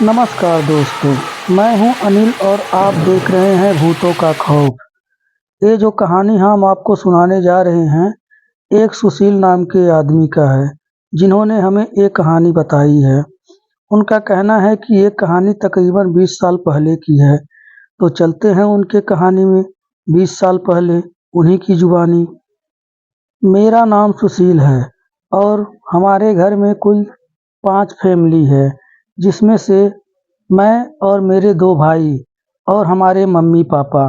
नमस्कार दोस्तों, मैं हूं अनिल और आप देख रहे हैं भूतों का खौफ। ये जो कहानी हम आपको सुनाने जा रहे हैं, एक सुशील नाम के आदमी का है, जिन्होंने हमें ये कहानी बताई है। उनका कहना है कि ये कहानी तकरीबन 20 साल पहले की है। तो चलते हैं उनके कहानी में 20 साल पहले, उन्हीं की जुबानी। मेरा नाम सुशील है और हमारे घर में कुल 5 फैमिली है, जिसमें से मैं और मेरे 2 भाई और हमारे मम्मी-पापा।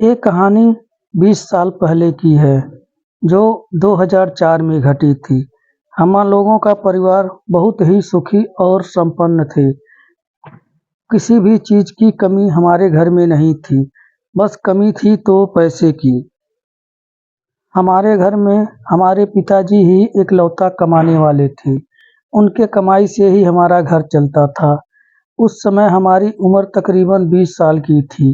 ये कहानी 20 साल पहले की है, जो 2004 में घटी थी। हम लोगों का परिवार बहुत ही सुखी और संपन्न थे। किसी भी चीज़ की कमी हमारे घर में नहीं थी, बस कमी थी तो पैसे की। हमारे घर में हमारे पिताजी ही इकलौता कमाने वाले थे। उनके कमाई से ही हमारा घर चलता था। उस समय हमारी उम्र तकरीबन 20 साल की थी,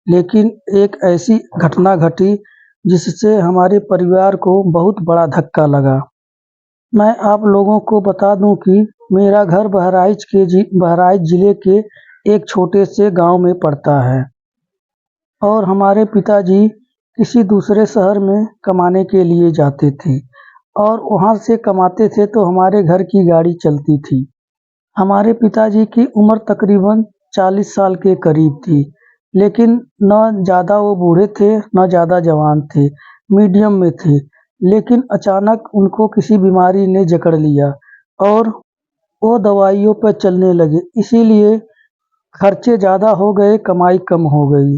लेकिन एक ऐसी घटना घटी जिससे हमारे परिवार को बहुत बड़ा धक्का लगा। मैं आप लोगों को बता दूं कि मेरा घर बहराइच जिले के एक छोटे से गांव में पड़ता है और हमारे पिताजी किसी दूसरे शहर में कमाने के लिए जाते थे और वहां से कमाते थे तो हमारे घर की गाड़ी चलती थी। हमारे पिताजी की उम्र तकरीबन 40 साल के करीब थी, लेकिन न ज़्यादा वो बूढ़े थे, न ज़्यादा जवान थे, मीडियम में थे। लेकिन अचानक उनको किसी बीमारी ने जकड़ लिया और वो दवाइयों पर चलने लगे, इसीलिए खर्चे ज़्यादा हो गए, कमाई कम हो गई।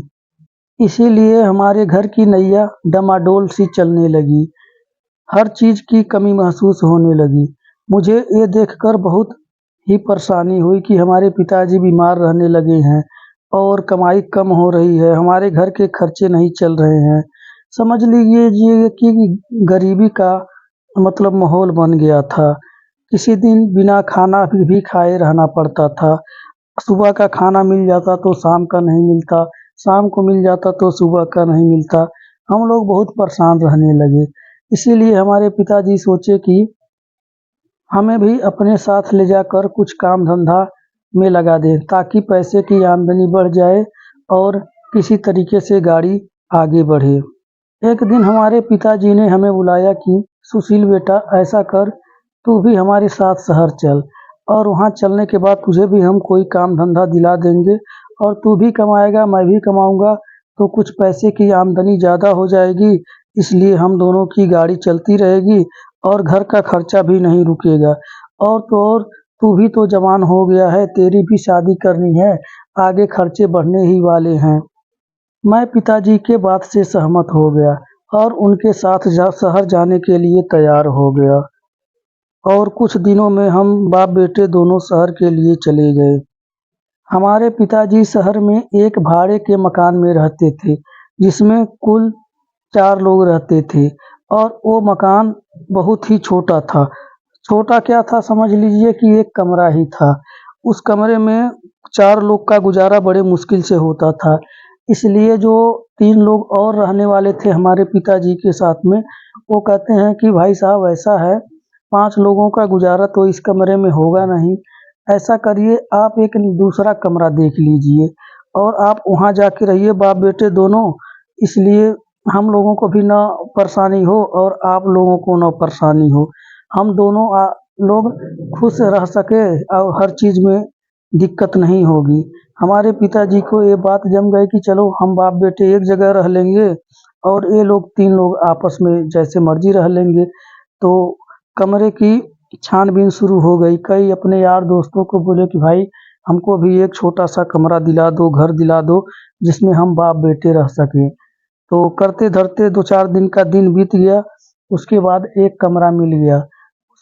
इसीलिए हमारे घर की नैया डमाडोल सी चलने लगी, हर चीज़ की कमी महसूस होने लगी। मुझे ये देखकर बहुत ही परेशानी हुई कि हमारे पिताजी बीमार रहने लगे हैं और कमाई कम हो रही है, हमारे घर के खर्चे नहीं चल रहे हैं। समझ लीजिए कि गरीबी का मतलब माहौल बन गया था। किसी दिन बिना खाना भी खाए रहना पड़ता था। सुबह का खाना मिल जाता तो शाम का नहीं मिलता, शाम को मिल जाता तो सुबह का नहीं मिलता। हम लोग बहुत परेशान रहने लगे। इसीलिए हमारे पिताजी सोचे कि हमें भी अपने साथ ले जाकर कुछ काम धंधा में लगा दें, ताकि पैसे की आमदनी बढ़ जाए और किसी तरीके से गाड़ी आगे बढ़े। एक दिन हमारे पिताजी ने हमें बुलाया कि सुशील बेटा, ऐसा कर, तू भी हमारे साथ शहर चल और वहाँ चलने के बाद तुझे भी हम कोई काम धंधा दिला देंगे और तू भी कमाएगा, मैं भी कमाऊंगा, तो कुछ पैसे की आमदनी ज़्यादा हो जाएगी। इसलिए हम दोनों की गाड़ी चलती रहेगी और घर का खर्चा भी नहीं रुकेगा। और तो और, तू भी तो जवान हो गया है, तेरी भी शादी करनी है, आगे खर्चे बढ़ने ही वाले हैं। मैं पिताजी के बात से सहमत हो गया और उनके साथ शहर जाने के लिए तैयार हो गया और कुछ दिनों में हम बाप बेटे दोनों शहर के लिए चले गए। हमारे पिताजी शहर में एक भाड़े के मकान में रहते थे, जिसमें कुल 4 लोग रहते थे और वो मकान बहुत ही छोटा था। छोटा क्या था, समझ लीजिए कि एक कमरा ही था। उस कमरे में 4 लोग का गुजारा बड़े मुश्किल से होता था। इसलिए जो 3 लोग और रहने वाले थे हमारे पिताजी के साथ में, वो कहते हैं कि भाई साहब, ऐसा है, 5 लोगों का गुजारा तो इस कमरे में होगा नहीं। ऐसा करिए, आप एक दूसरा कमरा देख लीजिए और आप वहाँ जाके रहिए बाप बेटे दोनों। इसलिए हम लोगों को भी ना परेशानी हो और आप लोगों को ना परेशानी हो। हम दोनों लोग खुश रह सके और हर चीज़ में दिक्कत नहीं होगी। हमारे पिताजी को ये बात जम गई कि चलो हम बाप बेटे एक जगह रह लेंगे और ये लोग 3 लोग आपस में जैसे मर्जी रह लेंगे। तो कमरे की छानबीन शुरू हो गई। कई अपने यार दोस्तों को बोले कि भाई, हमको भी एक छोटा सा कमरा दिला दो, घर दिला दो, जिसमें हम बाप बेटे रह सकें। तो करते धरते 2-4 दिन का दिन बीत गया। उसके बाद एक कमरा मिल गया।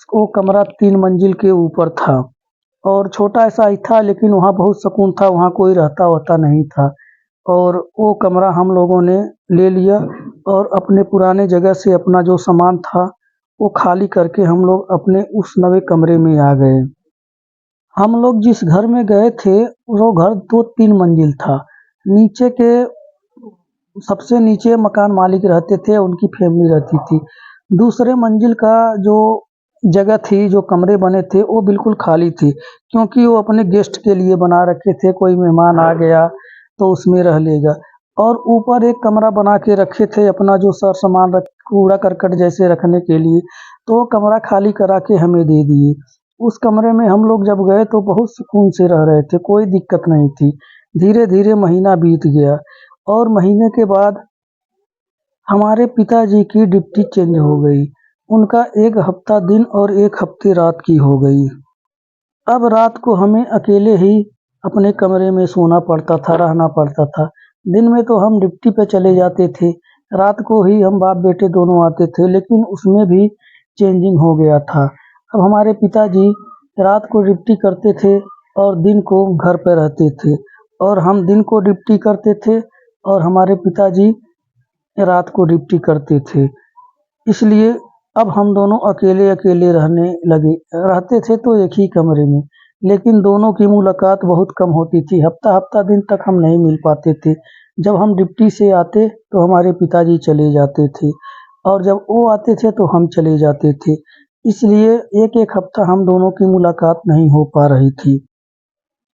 वो कमरा 3 मंजिल के ऊपर था और छोटा ऐसा ही था, लेकिन वहाँ बहुत सुकून था, वहाँ कोई रहता वहता नहीं था। और वो कमरा हम लोगों ने ले लिया और अपने पुराने जगह से अपना जो सामान था वो खाली करके हम लोग अपने उस नए कमरे में आ गए। हम लोग जिस घर में गए थे, वो घर 2-3 मंजिल था। नीचे के सबसे नीचे मकान मालिक रहते थे, उनकी फैमिली रहती थी। दूसरे मंजिल का जो जगह थी, जो कमरे बने थे वो बिल्कुल खाली थी, क्योंकि वो अपने गेस्ट के लिए बना रखे थे, कोई मेहमान आ गया तो उसमें रह लेगा। और ऊपर एक कमरा बना के रखे थे अपना जो सामान रख कूड़ा करकट जैसे रखने के लिए, तो वो कमरा खाली करा के हमें दे दिए। उस कमरे में हम लोग जब गए तो बहुत सुकून से रह रहे थे, कोई दिक्कत नहीं थी। धीरे-धीरे महीना बीत गया और महीने के बाद हमारे पिताजी की ड्यूटी चेंज हो गई। उनका 1 हफ्ता दिन और 1 हफ्ते रात की हो गई। अब रात को हमें अकेले ही अपने कमरे में सोना पड़ता था, रहना पड़ता था। दिन में तो हम ड्यूटी पे चले जाते थे, रात को ही हम बाप-बेटे दोनों आते थे, लेकिन उसमें भी चेंजिंग हो गया था। अब हमारे पिताजी रात को ड्यूटी करते थे और दिन को घर पे रहते थे, और हम दिन को ड्यूटी करते थे और हमारे पिताजी रात को ड्यूटी करते थे। इसलिए अब हम दोनों अकेले-अकेले रहने लगे। रहते थे तो एक ही कमरे में, लेकिन दोनों की मुलाकात बहुत कम होती थी। हफ्ता-हफ्ता दिन तक हम नहीं मिल पाते थे। जब हम ड्यूटी से आते तो हमारे पिताजी चले जाते थे, और जब वो आते थे तो हम चले जाते थे। इसलिए एक-एक हफ्ता हम दोनों की मुलाकात नहीं हो पा रही थी।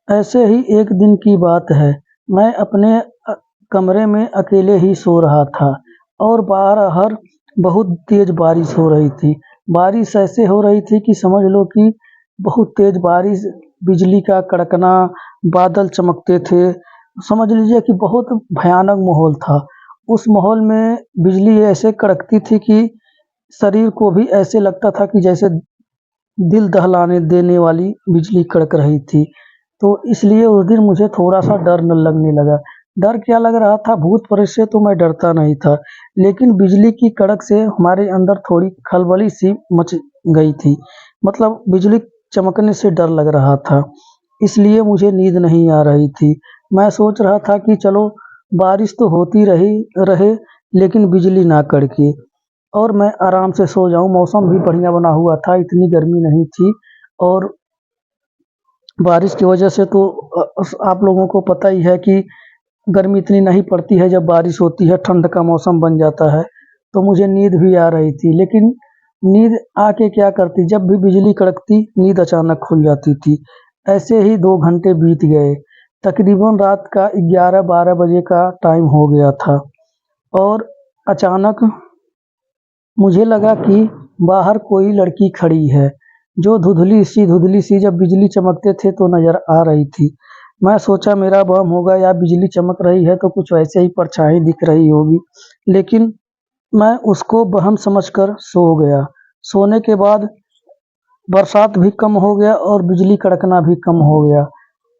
ऐसे ही एक दिन की बात है, मैं अपने कमरे में अकेले ही सो रहा था और बाहर बहुत तेज़ बारिश हो रही थी। बारिश ऐसे हो रही थी कि समझ लो कि बहुत तेज़ बारिश, बिजली का कड़कना, बादल चमकते थे। समझ लीजिए कि बहुत भयानक माहौल था। उस माहौल में बिजली ऐसे कड़कती थी कि शरीर को भी ऐसे लगता था कि जैसे दिल दहलाने देने वाली बिजली कड़क रही थी। तो इसलिए उस दिन मुझे थोड़ा-सा डर न लगने लगा। डर क्या लग रहा था, भूत-प्रेत से तो मैं डरता नहीं था, लेकिन बिजली की कड़क से हमारे अंदर थोड़ी खलबली-सी मच गई थी। मतलब बिजली चमकने से डर लग रहा था, इसलिए मुझे नींद नहीं आ रही थी। मैं सोच रहा था कि चलो बारिश तो होती रहे, लेकिन बिजली ना कड़के और मैं आराम से सो जाऊँ। मौसम भी बढ़िया बना हुआ था, इतनी गर्मी नहीं थी, और बारिश की वजह से तो आप लोगों को पता ही है कि गर्मी इतनी नहीं पड़ती है, जब बारिश होती है ठंड का मौसम बन जाता है। तो मुझे नींद भी आ रही थी, लेकिन नींद आके क्या करती, जब भी बिजली कड़कती नींद अचानक खुल जाती थी। ऐसे ही 2 घंटे बीत गए। तकरीबन रात का 11-12 बजे का टाइम हो गया था, और अचानक मुझे लगा कि बाहर कोई लड़की खड़ी है, जो धुंधली सी जब बिजली चमकते थे तो नज़र आ रही थी। मैं सोचा मेरा वहम होगा, या बिजली चमक रही है तो कुछ वैसे ही परछाई दिख रही होगी, लेकिन मैं उसको वहम समझकर सो गया। सोने के बाद बरसात भी कम हो गया और बिजली कड़कना भी कम हो गया।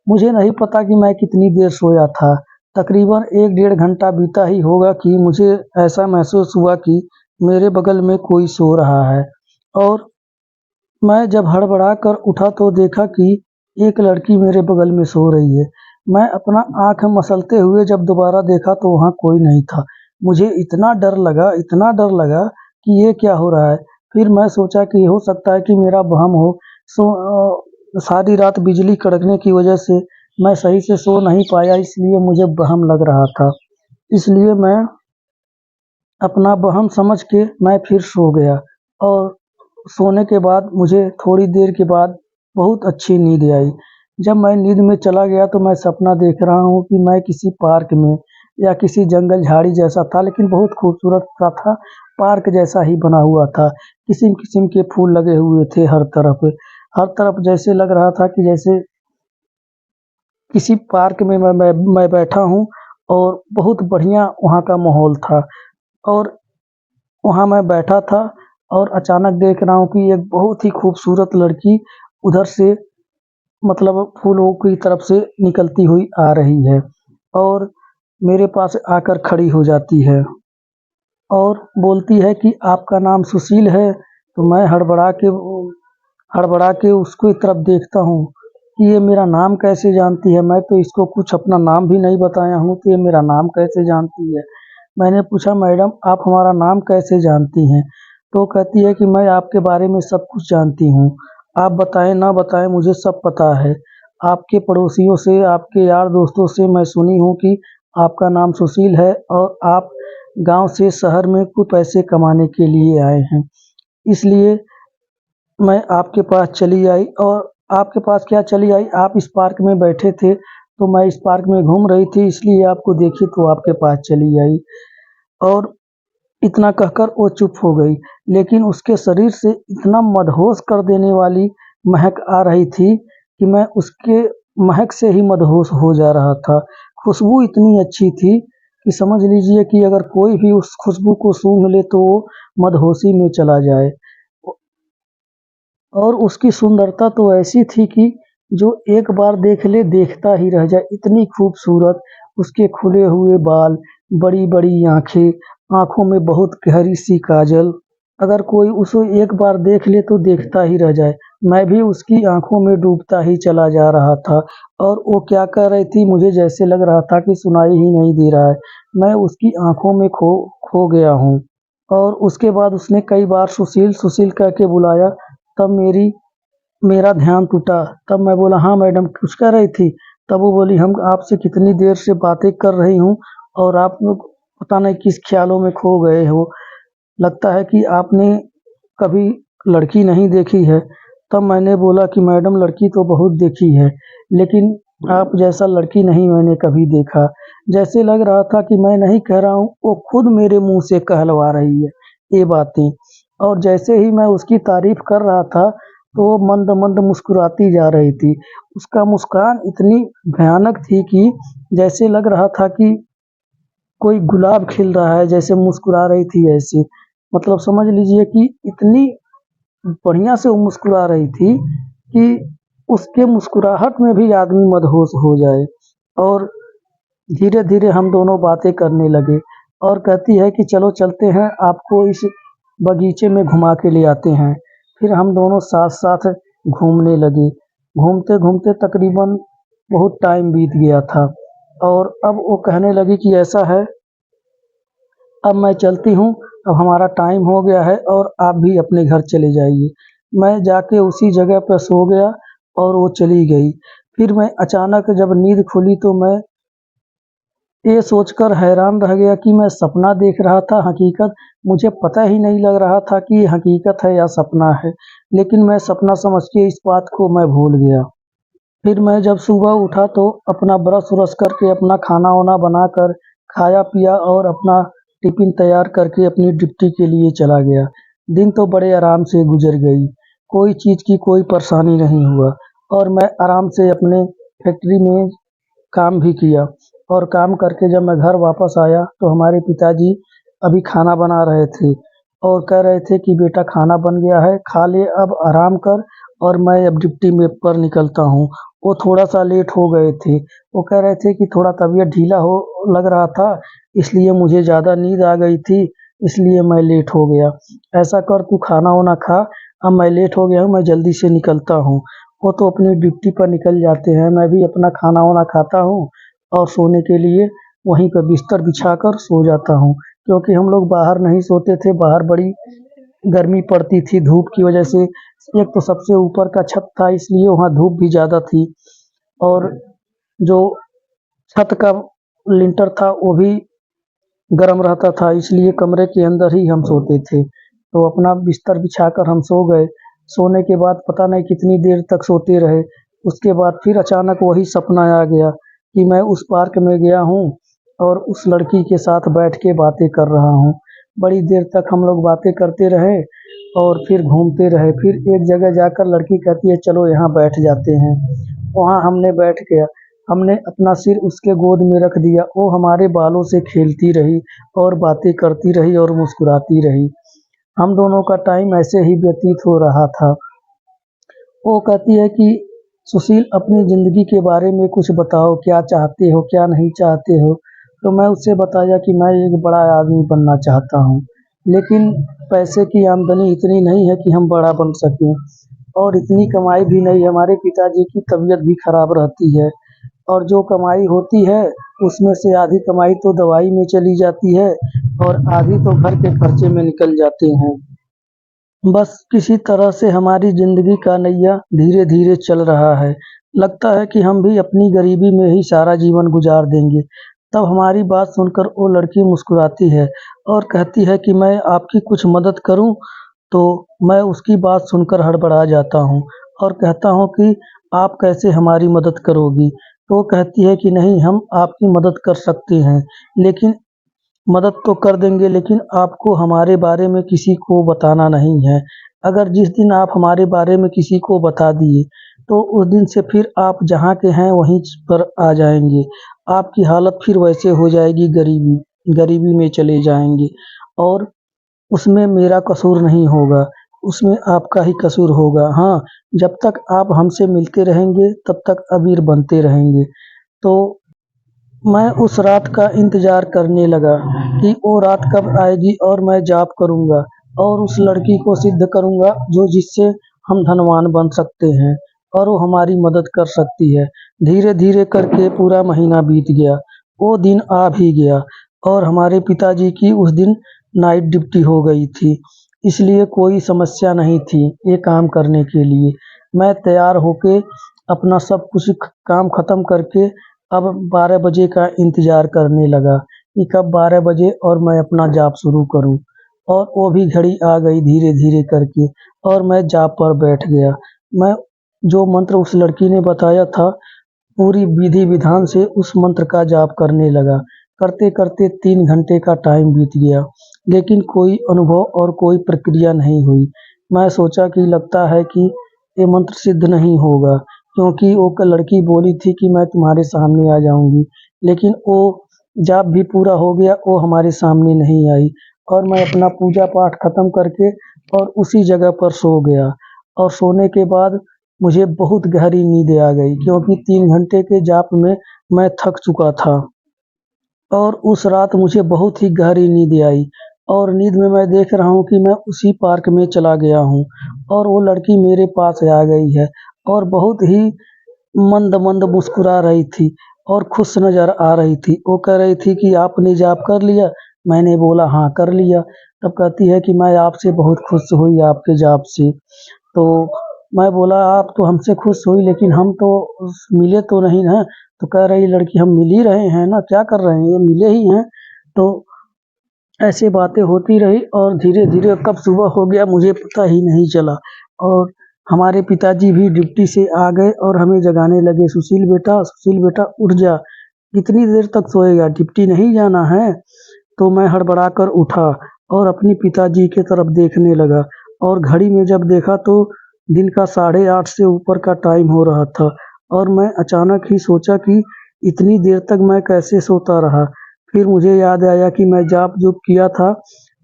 मुझे नहीं पता कि मैं कितनी देर सोया था। तकरीबन 1 डेढ़ घंटा बीता ही होगा कि मुझे ऐसा महसूस हुआ कि मेरे बगल में कोई सो रहा है, और मैं जब हड़बड़ा कर उठा तो देखा कि एक लड़की मेरे बगल में सो रही है। मैं अपना आँख मसलते हुए जब दोबारा देखा तो वहाँ कोई नहीं था। मुझे इतना डर लगा कि ये क्या हो रहा है। फिर मैं सोचा कि हो सकता है कि मेरा वहम हो। सारी रात बिजली कड़कने की वजह से मैं सही से सो नहीं पाया, इसलिए मुझे वहम लग रहा था। इसलिए मैं अपना वहम समझ के मैं फिर सो गया, और सोने के बाद मुझे थोड़ी देर के बाद बहुत अच्छी नींद आई। जब मैं नींद में चला गया तो मैं सपना देख रहा हूँ कि मैं किसी पार्क में या किसी जंगल झाड़ी जैसा था, लेकिन बहुत खूबसूरत सा था, पार्क जैसा ही बना हुआ था। किस्म-किस्म के फूल लगे हुए थे हर तरफ। हर तरफ जैसे लग रहा था कि जैसे किसी पार्क में मैं बैठा हूँ, और बहुत बढ़िया वहाँ का माहौल था। और वहाँ मैं बैठा था और अचानक देख रहा हूँ कि एक बहुत ही खूबसूरत लड़की उधर से, मतलब फूलों की तरफ से निकलती हुई आ रही है, और मेरे पास आकर खड़ी हो जाती है और बोलती है कि आपका नाम सुशील है। तो मैं हड़बड़ा के उसकी तरफ देखता हूँ कि ये मेरा नाम कैसे जानती है। मैं तो इसको कुछ अपना नाम भी नहीं बताया हूँ, तो ये मेरा नाम कैसे जानती है। मैंने पूछा, मैडम आप हमारा नाम कैसे जानती हैं? तो कहती है कि मैं आपके बारे में सब कुछ जानती हूँ, आप बताएं ना बताएं मुझे सब पता है। आपके पड़ोसियों से, आपके यार दोस्तों से मैं सुनी हूँ कि आपका नाम सुशील है, और आप गांव से शहर में कुछ पैसे कमाने के लिए आए हैं, इसलिए मैं आपके पास चली आई और आपके पास क्या चली आई, आप इस पार्क में बैठे थे तो मैं इस पार्क में घूम रही थी इसलिए आपको देखी तो आपके पास चली आई। और इतना कहकर वो चुप हो गई, लेकिन उसके शरीर से इतना मदहोश कर देने वाली महक आ रही थी कि मैं उसके महक से ही मदहोश हो जा रहा था। खुशबू इतनी अच्छी थी कि समझ लीजिए कि अगर कोई भी उस खुशबू को सूंघ ले तो वो मदहोशी में चला जाए। और उसकी सुंदरता तो ऐसी थी कि जो एक बार देख ले देखता ही रह जाए, इतनी खूबसूरत। उसके खुले हुए बाल, बड़ी-बड़ी आँखें, आँखों में बहुत गहरी सी काजल। अगर कोई उसे एक बार देख ले तो देखता ही रह जाए। मैं भी उसकी आँखों में डूबता ही चला जा रहा था और वो क्या कह रही थी मुझे जैसे लग रहा था कि सुनाई ही नहीं दे रहा है। मैं उसकी आँखों में खो खो गया हूँ। और उसके बाद उसने कई बार सुशील, सुशील कह के बुलाया, तब मेरा ध्यान टूटा। तब मैं बोला, हाँ मैडम कुछ कह रही थी? तब वो बोली, हम आपसे कितनी देर से बातें कर रही हूँ और आप लोग पता नहीं किस ख्यालों में खो गए हो। लगता है कि आपने कभी लड़की नहीं देखी है। तब मैंने बोला कि मैडम लड़की तो बहुत देखी है, लेकिन आप जैसा लड़की नहीं मैंने कभी देखा। जैसे लग रहा था कि मैं नहीं कह रहा हूँ, वो खुद मेरे मुँह से कहलवा रही है ये बातें। और जैसे ही मैं उसकी तारीफ़ कर रहा था, तो वो मंद-मंद मुस्कुराती जा रही थी। उसका मुस्कान इतनी भयानक थी कि जैसे लग रहा था कि कोई गुलाब खिल रहा है, जैसे मुस्कुरा रही थी ऐसे। मतलब समझ लीजिए कि इतनी बढ़िया से वो मुस्कुरा रही थी कि उसके मुस्कुराहट में भी आदमी मदहोश हो जाए। और धीरे-धीरे हम दोनों बातें करने लगे और कहती है कि चलो चलते हैं, आपको इस बगीचे में घुमा के ले आते हैं। फिर हम दोनों साथ-साथ घूमने लगे। घूमते-घूमते तकरीबन बहुत टाइम बीत गया था और अब वो कहने लगी कि ऐसा है, अब मैं चलती हूँ, अब हमारा टाइम हो गया है और आप भी अपने घर चले जाइए। मैं जाके उसी जगह पे सो गया और वो चली गई। फिर मैं अचानक जब नींद खुली तो मैं ये सोचकर हैरान रह गया कि मैं सपना देख रहा था हकीकत मुझे पता ही नहीं लग रहा था कि ये हकीकत है या सपना है, लेकिन मैं सपना समझ के इस बात को मैं भूल गया। फिर मैं जब सुबह उठा तो अपना ब्रश-व्रश करके अपना खाना-वाना बनाकर खाया पिया और अपना टिफ़िन तैयार करके अपनी ड्यूटी के लिए चला गया। दिन तो बड़े आराम से गुज़र गई, कोई चीज़ की कोई परेशानी नहीं हुआ और मैं आराम से अपने फैक्ट्री में काम भी किया। और काम करके जब मैं घर वापस आया तो हमारे पिताजी अभी खाना बना रहे थे और कह रहे थे कि बेटा खाना बन गया है, खा ले अब आराम कर और मैं अब ड्यूटी में पर निकलता हूँ। वो थोड़ा-सा लेट हो गए थे। वो कह रहे थे कि थोड़ा तबीयत ढीला हो लग रहा था, इसलिए मुझे ज़्यादा नींद आ गई थी, इसलिए मैं लेट हो गया। ऐसा कर तू खाना-वाना खा, अब मैं लेट हो गया हूँ, मैं जल्दी से निकलता हूँ। वो तो अपनी ड्यूटी पर निकल जाते हैं, मैं भी अपना खाना-वाना खाता हूँ और सोने के लिए वहीं पे बिस्तर बिछाकर सो जाता हूँ। क्योंकि हम लोग बाहर नहीं सोते थे, बाहर बड़ी गर्मी पड़ती थी धूप की वजह से। एक तो सबसे ऊपर का छत था इसलिए वहाँ धूप भी ज़्यादा थी और जो छत का लिंटर था वो भी गरम रहता था, इसलिए कमरे के अंदर ही हम सोते थे। तो अपना बिस्तर बिछाकर हम सो गए। सोने के बाद पता नहीं कितनी देर तक सोते रहे। उसके बाद फिर अचानक वही सपना आ गया कि मैं उस पार्क में गया हूँ और उस लड़की के साथ बैठ के बातें कर रहा हूँ। बड़ी देर तक हम लोग बातें करते रहे और फिर घूमते रहे। फिर एक जगह जाकर लड़की कहती है चलो यहाँ बैठ जाते हैं। वहाँ हमने बैठ गया। हमने अपना सिर उसके गोद में रख दिया। वो हमारे बालों से खेलती रही और बातें करती रही और मुस्कुराती रही। हम दोनों का टाइम ऐसे ही व्यतीत हो रहा था। वो कहती है कि सुशील अपनी ज़िंदगी के बारे में कुछ बताओ, क्या चाहते हो, क्या नहीं चाहते हो? तो मैं उससे बताया कि मैं एक बड़ा आदमी बनना चाहता हूँ, लेकिन पैसे की आमदनी इतनी नहीं है कि हम बड़ा बन सकें और इतनी कमाई भी नहीं है। हमारे पिताजी की तबीयत भी खराब रहती है और जो कमाई होती है उसमें से आधी कमाई तो दवाई में चली जाती है और आधी तो घर के खर्चे में निकल जाते हैं। बस किसी तरह से हमारी ज़िंदगी का नैया धीरे-धीरे चल रहा है। लगता है कि हम भी अपनी गरीबी में ही सारा जीवन गुज़ार देंगे। तब हमारी बात सुनकर वो लड़की मुस्कुराती है और कहती है कि मैं आपकी कुछ मदद करूँ? तो मैं उसकी बात सुनकर हड़बड़ा जाता हूँ और कहता हूँ कि आप कैसे हमारी मदद करोगी? तो वो कहती है कि नहीं, हम आपकी मदद कर सकते हैं, लेकिन मदद तो कर देंगे, लेकिन आपको हमारे बारे में किसी को बताना नहीं है। अगर जिस दिन आप हमारे बारे में किसी को बता दिए, तो उस दिन से फिर आप जहाँ के हैं वहीं पर आ जाएँगे। आपकी हालत फिर वैसे हो जाएगी, गरीबी में चले जाएँगे और उसमें मेरा कसूर नहीं होगा, उसमें आपका ही कसूर होगा। हाँ, जब तक आप हमसे मिलते रहेंगे, तब तक अबीर बनते रहेंगे। तो मैं उस रात का इंतज़ार करने लगा कि वो रात कब आएगी और मैं जॉब करूँगा और उस लड़की को सिद्ध करूँगा जो जिससे हम धनवान बन सकते हैं और वो हमारी मदद कर सकती है। धीरे-धीरे करके पूरा महीना बीत गया, वो दिन आ भी गया और हमारे पिताजी की उस दिन नाइट ड्यूटी हो गई थी, इसलिए कोई समस्या नहीं थी ये काम करने के लिए। मैं तैयार होके अपना सब कुछ काम ख़त्म करके अब 12 बजे का इंतज़ार करने लगा कि कब 12 बजे और मैं अपना जॉब शुरू करूँ और वो भी घड़ी आ गई धीरे-धीरे करके और मैं जॉब पर बैठ गया। मैं जो मंत्र उस लड़की ने बताया था, पूरी विधि-विधान से उस मंत्र का जाप करने लगा। करते-करते 3 घंटे का टाइम बीत गया, लेकिन कोई अनुभव और कोई प्रक्रिया नहीं हुई। मैं सोचा कि लगता है कि ये मंत्र सिद्ध नहीं होगा, क्योंकि वो लड़की बोली थी कि मैं तुम्हारे सामने आ जाऊँगी, लेकिन वो जाप भी पूरा हो गया, वो हमारे सामने नहीं आई और मैं अपना पूजा-पाठ खत्म करके और उसी जगह पर सो गया और सोने के बाद मुझे बहुत गहरी नींद आ गई, क्योंकि 3 घंटे के जाप में मैं थक चुका था और उस रात मुझे बहुत ही गहरी नींद आई और नींद में मैं देख रहा हूँ कि मैं उसी पार्क में चला गया हूँ और वो लड़की मेरे पास आ गई है और बहुत ही मंद-मंद मुस्कुरा रही थी और खुश नज़र आ रही थी। वो कह रही थी कि आपने जाप कर लिया? मैंने बोला हाँ, कर लिया। तब कहती है कि मैं आपसे बहुत खुश हुई आपके जाप से। तो मैं बोला आप तो हमसे खुश हुई, लेकिन हम तो मिले तो नहीं ना। तो कह रही लड़की हम मिल ही रहे हैं ना, क्या कर रहे हैं, ये मिले ही हैं। तो ऐसे बातें होती रही और धीरे-धीरे कब सुबह हो गया मुझे पता ही नहीं चला और हमारे पिताजी भी ड्यूटी से आ गए और हमें जगाने लगे, सुशील बेटा उठ जा, कितनी देर तक सोएगा, ड्यूटी नहीं जाना है? तो मैं हड़बड़ाकर उठा और अपने पिताजी की तरफ देखने लगा और घड़ी में जब देखा तो दिन का 8:30 से ऊपर का टाइम हो रहा था और मैं अचानक ही सोचा कि इतनी देर तक मैं कैसे सोता रहा। फिर मुझे याद आया कि मैं जॉब जो किया था,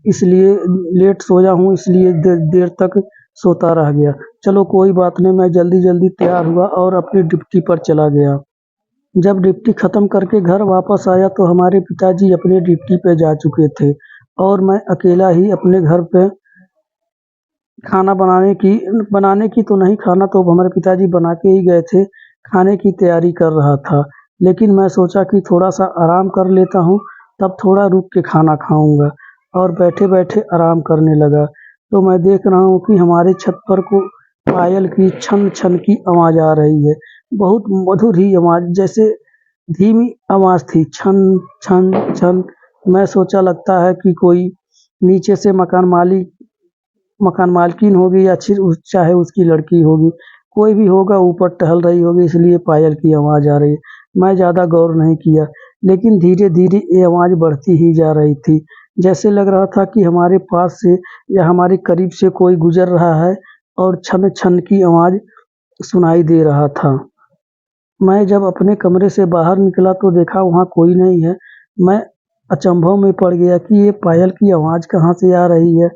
इसलिए लेट सोया हूँ, इसलिए देर देर तक सोता रह गया। चलो कोई बात नहीं, मैं जल्दी-जल्दी तैयार हुआ और अपनी ड्यूटी पर चला गया। जब ड्यूटी खत्म करके घर वापस आया तो हमारे पिताजी अपने ड्यूटी पे जा चुके थे और मैं अकेला ही अपने घर पे खाना बनाने की तो नहीं, खाना तो हमारे पिताजी बना के ही गए थे, खाने की तैयारी कर रहा था। लेकिन मैं सोचा कि थोड़ा-सा आराम कर लेता हूँ, तब थोड़ा रुक के खाना खाऊँगा और बैठे-बैठे आराम करने लगा। तो मैं देख रहा हूँ कि हमारे छत पर को पायल की छन-छन की आवाज़ आ रही है। बहुत मधुर ही आवाज़, जैसे धीमी आवाज़ थी, छन, छन, छन। मैं सोचा लगता है कि कोई नीचे से मकान मालकिन होगी या चाहे उसकी लड़की होगी, कोई भी होगा ऊपर टहल रही होगी, इसलिए पायल की आवाज़ आ रही है। मैं ज़्यादा गौर नहीं किया, लेकिन धीरे-धीरे ये आवाज़ बढ़ती ही जा रही थी। जैसे लग रहा था कि हमारे पास से या हमारे करीब से कोई गुज़र रहा है और छन-छन की आवाज़ सुनाई दे रहा था। मैं जब अपने कमरे से बाहर निकला तो देखा वहाँ कोई नहीं है। मैं अचंभव में पड़ गया कि ये पायल की आवाज़ कहाँ से आ रही है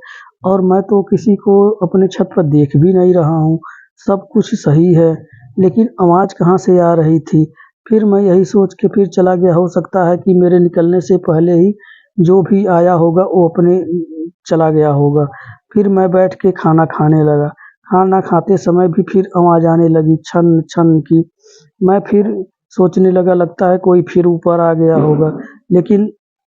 और मैं तो किसी को अपने छत पर देख भी नहीं रहा हूँ। सब कुछ सही है, लेकिन आवाज़ कहाँ से आ रही थी? फिर मैं यही सोच के फिर चला गया, हो सकता है कि मेरे निकलने से पहले ही जो भी आया होगा वो अपने चला गया होगा। फिर मैं बैठ के खाना खाने लगा। खाना खाते समय भी फिर आवाज़ आने लगी छन-छन की। मैं फिर सोचने लगा लगता है कोई फिर ऊपर आ गया होगा, लेकिन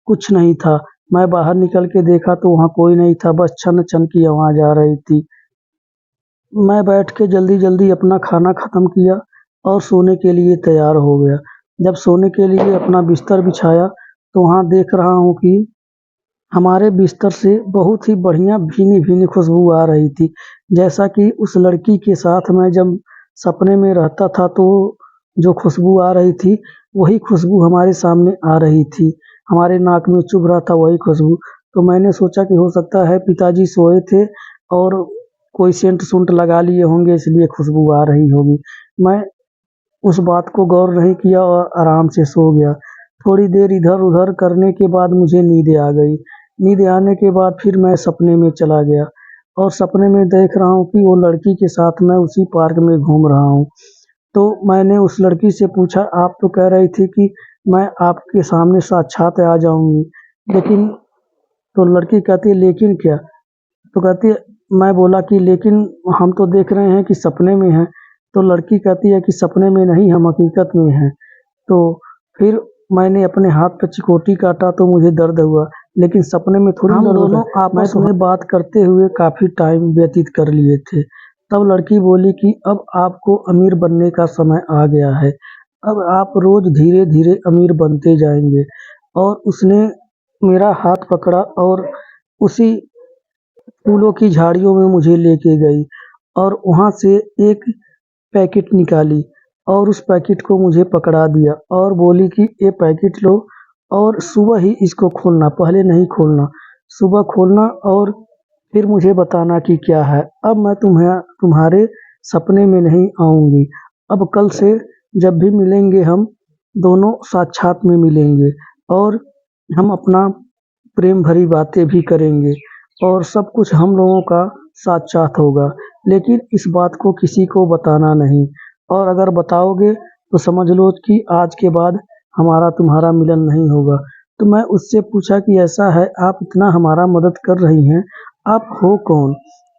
कुछ नहीं था। मैं बाहर निकल के देखा तो वहाँ कोई नहीं था, बस छन-छन की आवाज़ आ रही थी। मैं बैठ के जल्दी-जल्दी अपना खाना ख़त्म किया और सोने के लिए तैयार हो गया। जब सोने के लिए अपना बिस्तर बिछाया तो वहाँ देख रहा हूँ कि हमारे बिस्तर से बहुत ही बढ़िया भीनी-भीनी खुशबू आ रही थी। जैसा कि उस लड़की के साथ मैं जब सपने में रहता था तो जो खुशबू आ रही थी, वही खुशबू हमारे सामने आ रही थी। हमारे नाक में चुभ रहा था वही खुशबू। तो मैंने सोचा कि हो सकता है पिताजी सोए थे और कोई सेंट-सुंट लगा लिए होंगे इसलिए खुशबू आ रही होगी। मैं उस बात को गौर नहीं किया और आराम से सो गया। थोड़ी देर इधर-उधर करने के बाद मुझे नींद आ गई। नींद आने के बाद फिर मैं सपने में चला गया और सपने में देख रहा हूँ कि वो लड़की के साथ मैं उसी पार्क में घूम रहा हूँ। तो मैंने उस लड़की से पूछा, आप तो कह रही थी कि मैं आपके सामने साक्षात आ जाऊँगी, लेकिन तो लड़की कहती है लेकिन क्या? तो कहती है मैं बोला कि लेकिन हम तो देख रहे हैं कि सपने में हैं। तो लड़की कहती है कि सपने में नहीं हम हकीकत में हैं। तो फिर मैंने अपने हाथ पे चिकोटी काटा तो मुझे दर्द हुआ, लेकिन सपने में थोड़ी हम दर्द दोनों होता है। मैं आपस तुम्हें बात करते हुए काफ़ी टाइम व्यतीत कर लिए थे। तब लड़की बोली कि अब आपको अमीर बनने का समय आ गया है। अब आप रोज़ धीरे-धीरे अमीर बनते जाएँगे और उसने मेरा हाथ पकड़ा और उसी फूलों की झाड़ियों में मुझे लेके गई और वहाँ से एक पैकेट निकाली और उस पैकेट को मुझे पकड़ा दिया और बोली कि ये पैकेट लो और सुबह ही इसको खोलना, पहले नहीं खोलना। सुबह खोलना और फिर मुझे बताना कि क्या है। अब मैं तुम्हारे सपने में नहीं आऊँगी। अब कल से जब भी मिलेंगे हम दोनों साक्षात में मिलेंगे और हम अपना प्रेम भरी बातें भी करेंगे और सब कुछ हम लोगों का साथ-साथ होगा। लेकिन इस बात को किसी को बताना नहीं और अगर बताओगे तो समझ लो कि आज के बाद हमारा तुम्हारा मिलन नहीं होगा। तो मैं उससे पूछा कि ऐसा है आप इतना हमारा मदद कर रही हैं, आप हो कौन?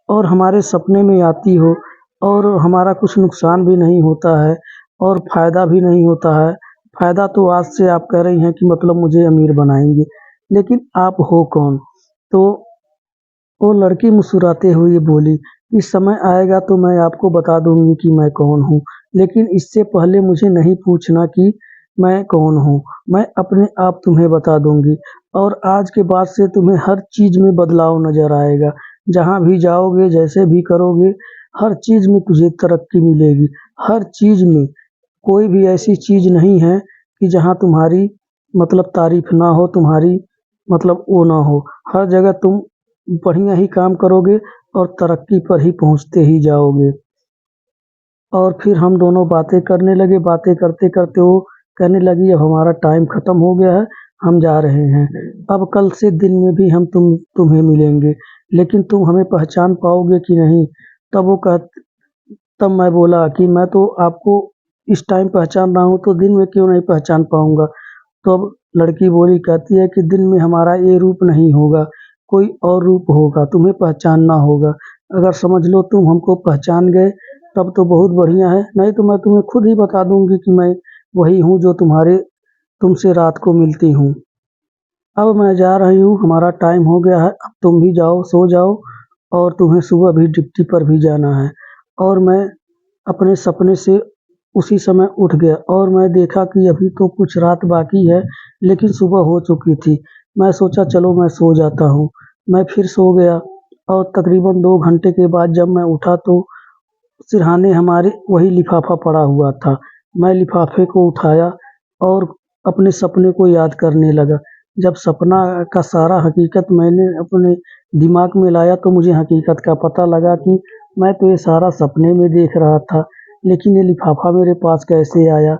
और हमारे सपने में आती हो और हमारा कुछ नुकसान भी नहीं होता है और फ़ायदा भी नहीं होता है। फ़ायदा तो आज से आप कह रही हैं कि मतलब मुझे अमीर बनाएँगी, लेकिन आप हो कौन? तो वो लड़की मुस्कुराते हुए बोली कि समय आएगा तो मैं आपको बता दूँगी कि मैं कौन हूँ, लेकिन इससे पहले मुझे नहीं पूछना कि मैं कौन हूँ। मैं अपने आप तुम्हें बता दूँगी और आज के बाद से तुम्हें हर चीज़ में बदलाव नज़र आएगा। जहाँ भी जाओगे, जैसे भी करोगे, हर चीज़ में तुझे तरक्की मिलेगी। हर चीज़ में कोई भी ऐसी चीज़ नहीं है कि जहाँ तुम्हारी मतलब तारीफ़ ना हो, तुम्हारी मतलब वो ना हो। हर जगह तुम बढ़िया ही काम करोगे और तरक्की पर ही पहुँचते ही जाओगे। और फिर हम दोनों बातें करने लगे, बातें करते-करते वो कहने लगी अब हमारा टाइम ख़त्म हो गया है, हम जा रहे हैं। अब कल से दिन में भी हम तुम्हें मिलेंगे, लेकिन तुम हमें पहचान पाओगे कि नहीं? तब वो कह तब मैं बोला कि मैं तो आपको इस टाइम पहचान रहा हूँ तो दिन में क्यों नहीं पहचान पाऊँगा? तो अब लड़की बोली कहती है कि दिन में हमारा ये रूप नहीं होगा, कोई और रूप होगा, तुम्हें पहचानना होगा। अगर समझ लो तुम हमको पहचान गए तब तो बहुत बढ़िया है, नहीं तो मैं तुम्हें खुद ही बता दूँगी कि मैं वही हूँ जो तुमसे रात को मिलती हूँ। अब मैं जा रही हूँ, हमारा टाइम हो गया है, अब तुम भी जाओ, सो जाओ और तुम्हें सुबह भी ड्यूटी पर भी जाना है। और मैं अपने सपने से उसी समय उठ गया और मैं देखा कि अभी तो कुछ रात बाकी है, लेकिन सुबह हो चुकी थी। मैं सोचा चलो मैं सो जाता हूँ। मैं फिर सो गया और तकरीबन 2 घंटे के बाद जब मैं उठा तो सिरहाने हमारे वही लिफ़ाफ़ा पड़ा हुआ था। मैं लिफ़ाफ़े को उठाया और अपने सपने को याद करने लगा। जब सपना का सारा हकीकत मैंने अपने दिमाग में लाया तो मुझे हकीकत का पता लगा कि मैं तो ये सारा सपने में देख रहा था, लेकिन ये लिफ़ाफ़ा मेरे पास कैसे आया?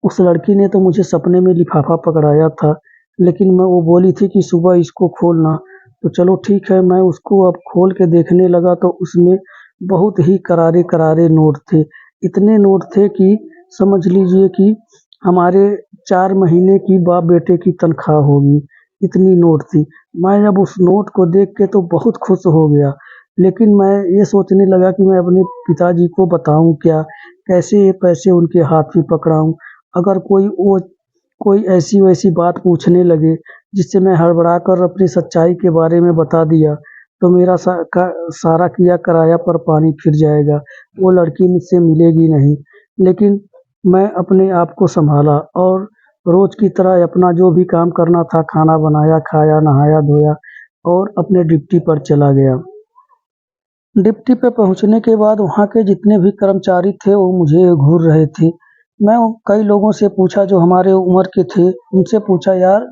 उस लड़की ने तो मुझे सपने में लिफ़ाफ़ा पकड़ाया था, लेकिन मैं वो बोली थी कि सुबह इसको खोलना, तो चलो ठीक है मैं उसको अब खोल के देखने लगा तो उसमें बहुत ही करारे-करारे नोट थे। इतने नोट थे कि समझ लीजिए कि हमारे 4 महीने की बाप-बेटे की तनख्वाह होगी, इतनी नोट थी। मैं जब उस नोट को देख के तो बहुत खुश हो गया, लेकिन मैं ये सोचने लगा कि मैं अपने पिताजी को बताऊँ क्या? कैसे ये पैसे उनके हाथ में पकड़ाऊँ? अगर कोई ऐसी-वैसी बात पूछने लगे, जिससे मैं हड़बड़ा कर अपनी सच्चाई के बारे में बता दिया, तो मेरा सारा किया कराया पर पानी फिर जाएगा। वो लड़की मुझसे मिलेगी नहीं। लेकिन मैं अपने आप को सँभाला और रोज़ की तरह अपना जो भी काम करना था खाना बनाया, खाया, नहाया, धोया और अपने ड्यूटी पर चला गया। डिप्टी पे पहुँचने के बाद वहाँ के जितने भी कर्मचारी थे वो मुझे घूर रहे थे। मैं कई लोगों से पूछा जो हमारे उम्र के थे, उनसे पूछा यार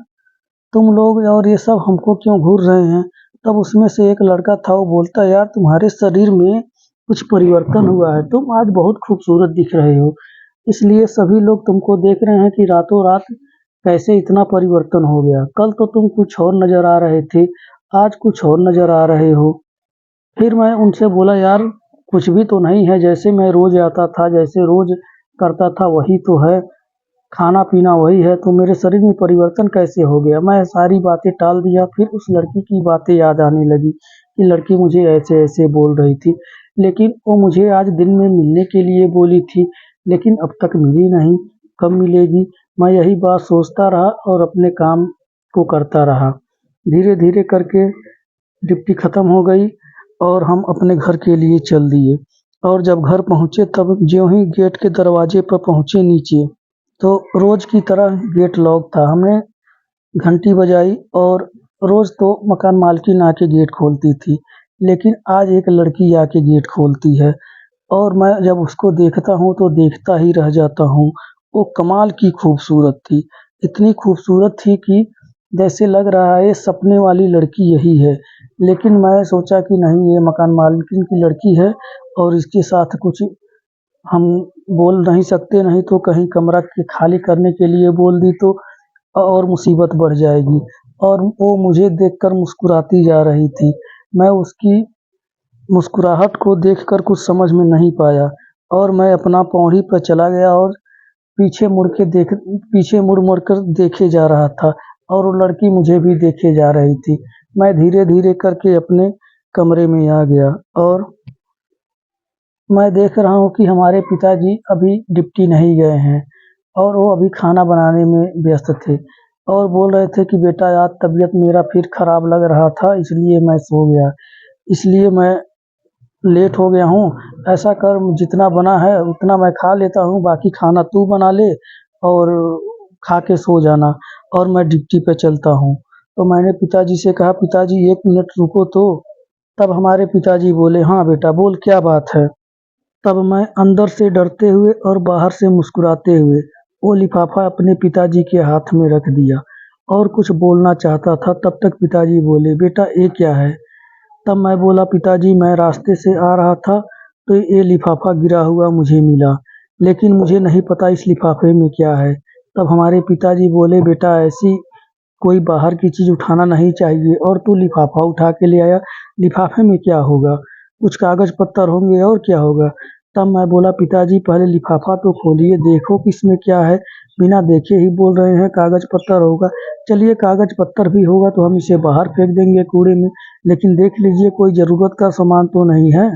तुम लोग और ये सब हमको क्यों घूर रहे हैं? तब उसमें से एक लड़का था वो बोलता यार तुम्हारे शरीर में कुछ परिवर्तन हुआ है, तुम आज बहुत खूबसूरत दिख रहे हो। इसलिए सभी लोग तुमको देख रहे हैं कि रातों रात कैसे इतना परिवर्तन हो गया। कल तो तुम कुछ और नज़र आ रहे थे, आज कुछ और नज़र आ रहे हो। फिर मैं उनसे बोला यार कुछ भी तो नहीं है, जैसे मैं रोज़ आता था, जैसे रोज़ करता था वही तो है, खाना-पीना वही है, तो मेरे शरीर में परिवर्तन कैसे हो गया? मैं सारी बातें टाल दिया, फिर उस लड़की की बातें याद आने लगी कि लड़की मुझे ऐसे-ऐसे बोल रही थी, लेकिन वो मुझे आज दिन में मिलने के लिए बोली थी, लेकिन अब तक मिली नहीं, कब मिलेगी? मैं यही बात सोचता रहा और अपने काम को करता रहा। धीरे-धीरे करके ड्यूटी खत्म हो गई और हम अपने घर के लिए चल दिए और जब घर पहुँचे तब ज्यों ही गेट के दरवाजे पर पहुँचे नीचे, तो रोज़ की तरह गेट लॉक था। हमने घंटी बजाई और रोज़ तो मकान मालकिन आके गेट खोलती थी, लेकिन आज एक लड़की आके गेट खोलती है और मैं जब उसको देखता हूँ तो देखता ही रह जाता हूँ। वो कमाल की खूबसूरत थी, इतनी खूबसूरत थी कि जैसे लग रहा है सपने वाली लड़की यही है। लेकिन मैं सोचा कि नहीं ये मकान मालकिन की लड़की है और इसके साथ कुछ हम बोल नहीं सकते, नहीं तो कहीं कमरा के खाली करने के लिए बोल दी तो और मुसीबत बढ़ जाएगी। और वो मुझे देखकर मुस्कुराती जा रही थी। मैं उसकी मुस्कुराहट को देखकर कुछ समझ में नहीं पाया और मैं अपना पौड़ी पर चला गया और पीछे मुड़-मुड़ कर देखे जा रहा था और वो लड़की मुझे भी देखे जा रही थी। मैं धीरे-धीरे करके अपने कमरे में आ गया और मैं देख रहा हूँ कि हमारे पिताजी अभी ड्यूटी नहीं गए हैं और वो अभी खाना बनाने में व्यस्त थे और बोल रहे थे कि बेटा आज तबीयत मेरा फिर खराब लग रहा था इसलिए मैं सो गया, इसलिए मैं लेट हो गया हूँ। ऐसा कर जितना बना है उतना मैं खा लेता हूँ, बाकी खाना तू बना ले और खा के सो जाना और मैं ड्यूटी पे चलता हूँ। तो मैंने पिताजी से कहा पिताजी 1 मिनट रुको तो। तब हमारे पिताजी बोले हाँ बेटा बोल क्या बात है? तब मैं अंदर से डरते हुए और बाहर से मुस्कुराते हुए वो लिफाफा अपने पिताजी के हाथ में रख दिया और कुछ बोलना चाहता था, तब तक पिताजी बोले बेटा ये क्या है? तब मैं बोला पिताजी मैं रास्ते से आ रहा था तो ये लिफाफा गिरा हुआ मुझे मिला, लेकिन मुझे नहीं पता इस लिफाफे में क्या है। तब हमारे पिताजी बोले बेटा ऐसी कोई बाहर की चीज़ उठाना नहीं चाहिए और तू लिफाफा उठा के ले आया, लिफाफे में क्या होगा? कुछ कागज़ पत्तर होंगे और क्या होगा? तब मैं बोला पिताजी पहले लिफाफा तो खोलिए, देखो कि इसमें क्या है? बिना देखे ही बोल रहे हैं कागज़ पत्तर होगा। चलिए कागज़ पत्तर भी होगा तो हम इसे बाहर फेंक देंगे कूड़े में, लेकिन देख लीजिए कोई ज़रूरत का सामान तो नहीं है।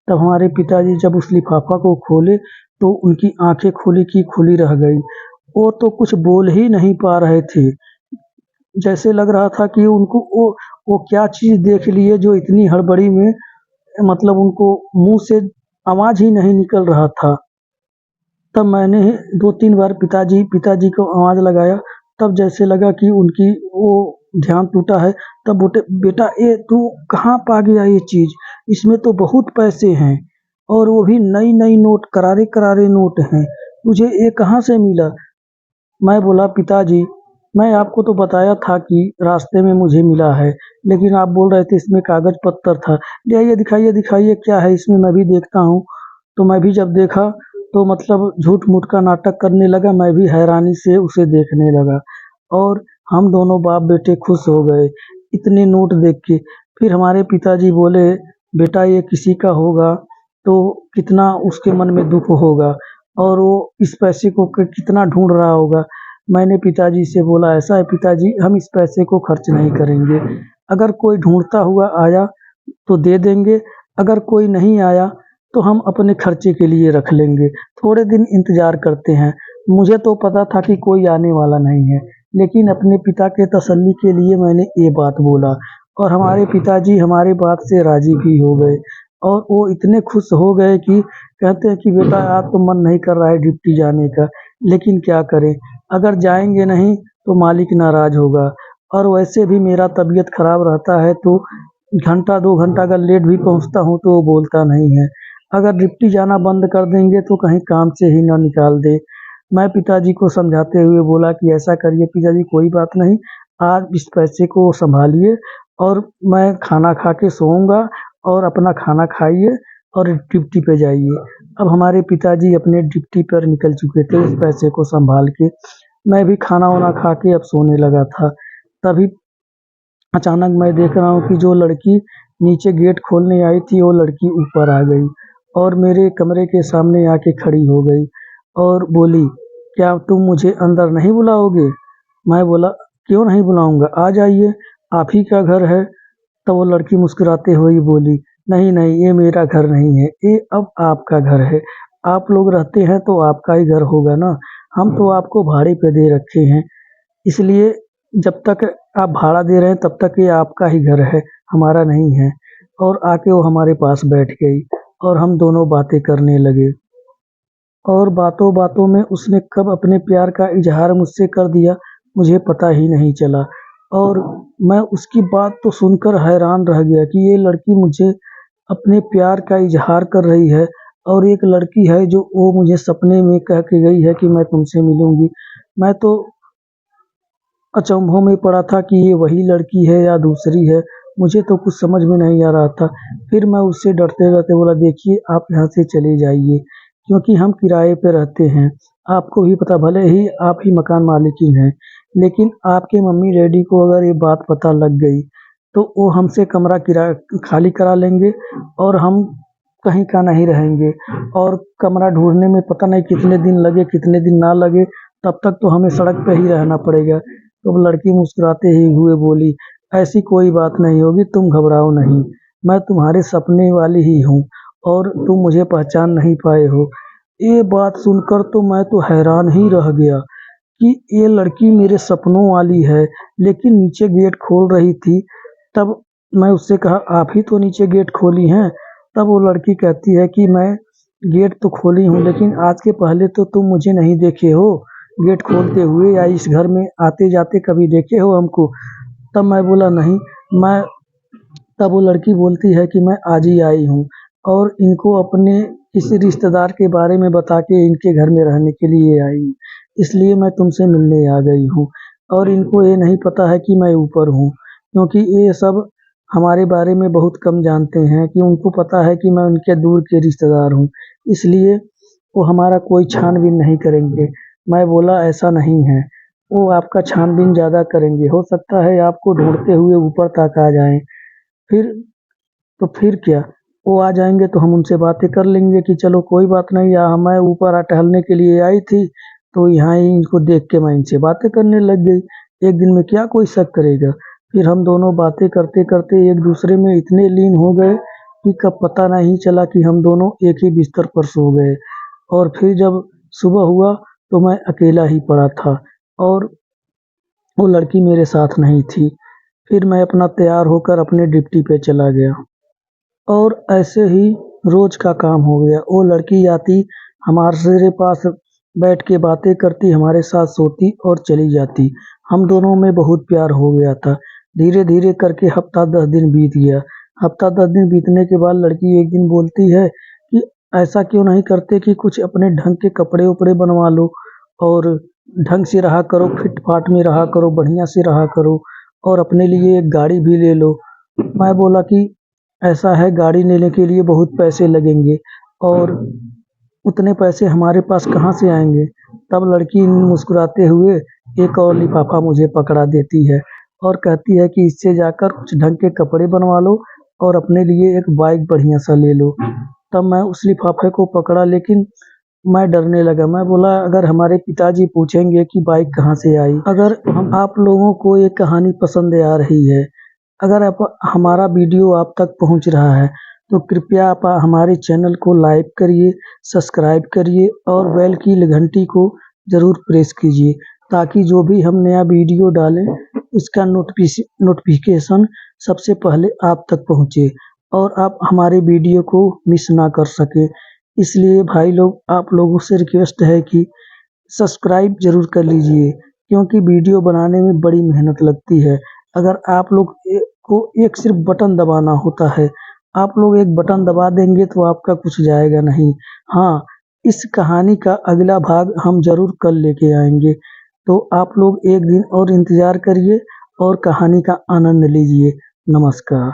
तब हमारे पिताजी जब उस लिफाफा को खोले तो उनकी आँखें खुली की खुली रह गई। वो तो कुछ बोल ही नहीं पा रहे थे। जैसे लग रहा था कि उनको वो क्या चीज़ देख ली है जो इतनी हड़बड़ी में मतलब उनको मुँह से आवाज़ ही नहीं निकल रहा था। तब मैंने 2-3 बार पिताजी को आवाज़ लगाया, तब जैसे लगा कि उनकी वो ध्यान टूटा है, तब बोले बेटा ये तू कहाँ पा गया ये चीज़? इसमें तो बहुत पैसे हैं और वो भी नई-नई नोट, करारे-करारे नोट हैं, तुझे ये कहाँ से मिला? मैं बोला पिताजी मैं आपको तो बताया था कि रास्ते में मुझे मिला है, लेकिन आप बोल रहे थे इसमें कागज़ पत्तर था। ले आइए दिखाइए क्या है इसमें मैं भी देखता हूँ। तो मैं भी जब देखा तो मतलब झूठ-मूठ का नाटक करने लगा, मैं भी हैरानी से उसे देखने लगा और हम दोनों बाप-बेटे खुश हो गए, इतने नोट देख के। फिर हमारे पिताजी बोले बेटा ये किसी का होगा तो कितना उसके मन में दुःख होगा और वो इस पैसे को कितना ढूँढ रहा होगा। मैंने पिताजी से बोला ऐसा है पिताजी हम इस पैसे को खर्च नहीं करेंगे, अगर कोई ढूँढता हुआ आया तो दे देंगे, अगर कोई नहीं आया तो हम अपने खर्चे के लिए रख लेंगे, थोड़े दिन इंतज़ार करते हैं। मुझे तो पता था कि कोई आने वाला नहीं है, लेकिन अपने पिता के तसल्ली के लिए मैंने ये बात बोला और हमारे पिताजी हमारी बात से राज़ी भी हो गए और वो इतने खुश हो गए कि कहते हैं कि बेटा आज तो मन नहीं कर रहा है ड्यूटी जाने का, लेकिन क्या करें? अगर जाएंगे नहीं तो मालिक नाराज होगा, और वैसे भी मेरा तबीयत खराब रहता है तो घंटा 2 घंटा अगर लेट भी पहुंचता हूं तो वो बोलता नहीं है। अगर डिप्टी जाना बंद कर देंगे तो कहीं काम से ही ना निकाल दे। मैं पिताजी को समझाते हुए बोला कि ऐसा करिए पिताजी, कोई बात नहीं, आज इस पैसे को संभालिए और मैं खाना खा के सोऊंगा, और अपना खाना खाइए और ड्यूटी पे जाइए। अब हमारे पिताजी अपने ड्यूटी पर निकल चुके थे इस पैसे को संभाल के। मैं भी खाना वाना खा के अब सोने लगा था। तभी अचानक मैं देख रहा हूँ कि जो लड़की नीचे गेट खोलने आई थी वो लड़की ऊपर आ गई और मेरे कमरे के सामने आके खड़ी हो गई और बोली, क्या तुम मुझे अंदर नहीं बुलाओगे? मैं बोला, क्यों नहीं बुलाऊंगा, आ जाइए, आप ही का घर है। तो वो लड़की मुस्कुराते हुए बोली, नहीं नहीं, ये मेरा घर नहीं है, ये अब आपका घर है। आप लोग रहते हैं तो आपका ही घर होगा ना, हम तो आपको भाड़े पे दे रखे हैं, इसलिए जब तक आप भाड़ा दे रहे हैं तब तक ये आपका ही घर है, हमारा नहीं है। और आके वो हमारे पास बैठ गई और हम दोनों बातें करने लगे, और बातों बातों में उसने कब अपने प्यार का इजहार मुझसे कर दिया मुझे पता ही नहीं चला। और मैं उसकी बात तो सुनकर हैरान रह गया कि ये लड़की मुझे अपने प्यार का इजहार कर रही है, और एक लड़की है जो वो मुझे सपने में कह के गई है कि मैं तुमसे मिलूंगी। मैं तो अचंभों में पड़ा था कि ये वही लड़की है या दूसरी है, मुझे तो कुछ समझ में नहीं आ रहा था। फिर मैं उससे डरते-डरते बोला, देखिए आप यहाँ से चले जाइए, क्योंकि हम किराए पे रहते हैं। आपको भी पता, भले ही आप ही मकान मालिकिन हैं, लेकिन आपके मम्मी-डैडी को अगर ये बात पता लग गई, तो वो हमसे कमरा खाली करा लेंगे और हम कहीं का नहीं रहेंगे, और कमरा ढूँढने में पता नहीं कितने दिन लगे, कितने दिन ना लगे, तब तक तो हमें सड़क पे ही रहना पड़ेगा। तो वो लड़की मुस्कुराते ही हुए बोली, ऐसी कोई बात नहीं होगी, तुम घबराओ नहीं, मैं तुम्हारे सपने वाली ही हूँ और तुम मुझे पहचान नहीं पाए हो। ये बात सुनकर तो मैं तो हैरान ही रह गया कि ये लड़की मेरे सपनों वाली है, लेकिन नीचे गेट खोल रही थी। तब मैं उससे कहा, आप ही तो नीचे गेट खोली हैं? तब वो लड़की कहती है कि मैं गेट तो खोली हूँ, लेकिन आज के पहले तो तुम मुझे नहीं देखे हो गेट खोलते हुए, या इस घर में आते जाते कभी देखे हो हमको? तब मैं बोला, नहीं। मैं तब वो लड़की बोलती है कि मैं आज ही आई हूँ और इनको अपने किसी रिश्तेदार के बारे में बता के इनके घर में रहने के लिए आई हूँ, इसलिए मैं तुमसे मिलने आ गई हूँ। और इनको ये नहीं पता है कि मैं ऊपर हूँ, क्योंकि ये सब हमारे बारे में बहुत कम जानते हैं, कि उनको पता है कि मैं उनके दूर के रिश्तेदार हूँ, इसलिए वो हमारा कोई छानबीन नहीं करेंगे। मैं बोला, ऐसा नहीं है, वो आपका छानबीन ज़्यादा करेंगे, हो सकता है आपको ढूंढते हुए ऊपर तक आ जाएं। फिर तो फिर क्या, वो आ जाएंगे तो हम उनसे बातें कर लेंगे कि चलो कोई बात नहीं, या मैं ऊपर टहलने के लिए आई थी तो यहाँ ही इनको देख के मैं इनसे बातें करने लग गई, एक दिन में क्या कोई शक करेगा। फिर हम दोनों बातें करते करते एक दूसरे में इतने लीन हो गए कि कब पता नहीं चला कि हम दोनों एक ही बिस्तर पर सो गए। और फिर जब सुबह हुआ तो मैं अकेला ही पड़ा था और वो लड़की मेरे साथ नहीं थी। फिर मैं अपना तैयार होकर अपने ड्यूटी पे चला गया, और ऐसे ही रोज का काम हो गया। वो लड़की आती, हमारे पास बैठ के बातें करती, हमारे साथ सोती और चली जाती। हम दोनों में बहुत प्यार हो गया था। धीरे धीरे करके हफ्ता 10 दिन बीत गया। हफ्ता 10 दिन बीतने के बाद लड़की एक दिन बोलती है कि ऐसा क्यों नहीं करते कि कुछ अपने ढंग के कपड़े उपड़े बनवा लो, और ढंग से रहा करो, फिट फाट में रहा करो, बढ़िया से रहा करो, और अपने लिए एक गाड़ी भी ले लो। मैं बोला कि ऐसा है, गाड़ी लेने के लिए बहुत पैसे लगेंगे और उतने पैसे हमारे पास कहाँ से आएंगे। तब लड़की मुस्कुराते हुए एक और लिफाफा मुझे पकड़ा देती है और कहती है कि इससे जाकर कुछ ढंग के कपड़े बनवा लो और अपने लिए एक बाइक बढ़िया सा ले लो। तब मैं उस लिफाफे को पकड़ा, लेकिन मैं डरने लगा। मैं बोला, अगर हमारे पिताजी पूछेंगे कि बाइक कहाँ से आई, अगर हम आप लोगों को ये कहानी पसंद आ रही है, अगर आप हमारा वीडियो आप तक पहुंच रहा है, तो कृपया आप हमारे चैनल को लाइक करिए, सब्सक्राइब करिए और बेल की घंटी को ज़रूर प्रेस कीजिए, ताकि जो भी हम नया वीडियो डालें इसका नोटिफिकेशन सबसे पहले आप तक पहुंचे और आप हमारे वीडियो को मिस ना कर सके। इसलिए भाई लोग, आप लोगों से रिक्वेस्ट है कि सब्सक्राइब ज़रूर कर लीजिए क्योंकि वीडियो बनाने में बड़ी मेहनत लगती है। अगर आप लोग को एक सिर्फ बटन दबाना होता है, आप लोग एक बटन दबा देंगे तो आपका कुछ जाएगा नहीं। हाँ, इस कहानी का अगला भाग हम ज़रूर कल लेके आएँगे। तो आप लोग एक दिन और इंतज़ार करिए और कहानी का आनंद लीजिए। नमस्कार।